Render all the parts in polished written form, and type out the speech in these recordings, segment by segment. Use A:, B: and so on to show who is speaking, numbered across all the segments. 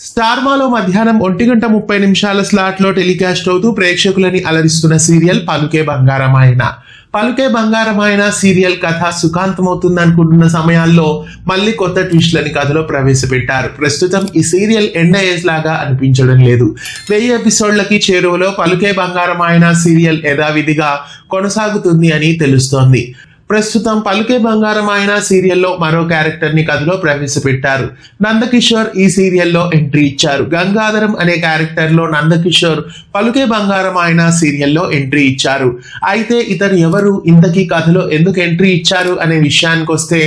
A: స్టార్మాలో మధ్యాహ్నం 1:30 స్లాట్లో టెలికాస్ట్ అవుతూ ప్రేక్షకులని అలరిస్తున్న సీరియల్ పలుకే బంగారమాయన. పలుకే బంగారమాయన సీరియల్ కథ సుఖాంతమవుతుందనుకుంటున్న సమయాల్లో మళ్ళీ కొత్త ట్విస్ట్లని కథలో ప్రవేశపెట్టారు. ప్రస్తుతం ఈ సీరియల్ ఎండ్ అయ్యేలాగా అనిపించడం లేదు. 1000 ఎపిసోడ్లకి చేరువలో పలుకే బంగారమాయన సీరియల్ యథావిధిగా కొనసాగుతుంది అని తెలుస్తోంది. ప్రస్తుతం పలుకే బంగారమాయన సీరియల్లో మరో క్యారెక్టర్ ని కథలో ప్రవేశపెట్టారు. నందకిషోర్ ఈ సీరియల్లో ఎంట్రీ ఇచ్చారు. గంగాధరం అనే క్యారెక్టర్ లో నందకిషోర్ పలుకే బంగారమాయన సీరియల్లో ఎంట్రీ ఇచ్చారు. అయితే ఇతను ఎవరు, ఇంతకీ కథలో ఎందుకు ఎంట్రీ ఇచ్చారు అనే విషయానికి వస్తే,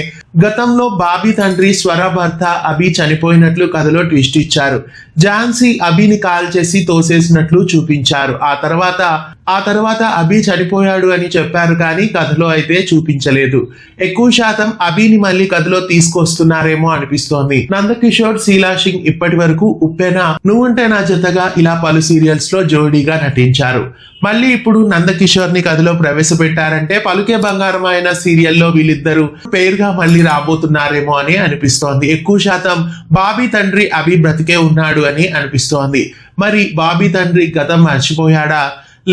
A: గతంలో బాబీ తండ్రి స్వర భర్త అభి చనిపోయినట్లు కథలో ట్విస్ట్ ఇచ్చారు. ఝాన్సీ అభిని కాల్ చేసి తోసేసినట్లు చూపించారు. ఆ తర్వాత అభి చనిపోయాడు అని చెప్పారు, కానీ కథలో అయితే చూపించలేదు. ఎక్కువ శాతం అభిని మళ్ళీ కథలో తీసుకొస్తున్నారేమో అనిపిస్తోంది. నందకిషోర్, శీలా సింగ్ ఇప్పటి వరకు ఉప్పెన, నువ్వుంటే నా జతగా ఇలా పలు సీరియల్స్ లో జోడీగా నటించారు. మళ్ళీ ఇప్పుడు నందకిషోర్ ని కథలో ప్రవేశపెట్టారంటే పలుకే బంగారమైన సీరియల్లో వీళ్ళిద్దరూ పేరుగా మళ్ళీ రాబోతున్నారేమో అని అనిపిస్తోంది. ఎక్కువ శాతం బాబీ తండ్రి అభి బ్రతికే ఉన్నాడు అని అనిపిస్తోంది. మరి బాబీ తండ్రి గతం మర్చిపోయాడా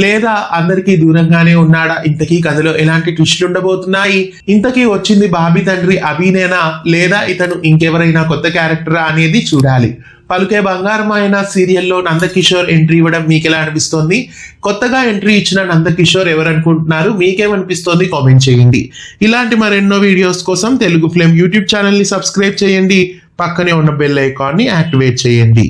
A: లేదా అందరికీ దూరంగానే ఉన్నాడా? ఇంతకీ కథలో ఎలాంటి ట్విస్టులు ఉండబోతున్నాయి? ఇంతకీ వచ్చింది బాబీ తండ్రి అభినేనా లేదా ఇతను ఇంకెవరైనా కొత్త క్యారెక్టరా అనేది చూడాలి. పలుకే బంగారమాయన సీరియల్లో నందకిషోర్ ఎంట్రీ ఇవ్వడం మీకు ఎలా అనిపిస్తోంది? కొత్తగా ఎంట్రీ ఇచ్చిన నందకిషోర్ ఎవరనుకుంటున్నారు? మీకేమనిపిస్తోంది? కామెంట్ చేయండి. ఇలాంటి మరెన్నో వీడియోస్ కోసం తెలుగు ఫ్లేమ్ యూట్యూబ్ ఛానల్ ని సబ్స్క్రైబ్ చేయండి. పక్కనే ఉన్న బెల్ ఐకాన్ ని యాక్టివేట్ చేయండి.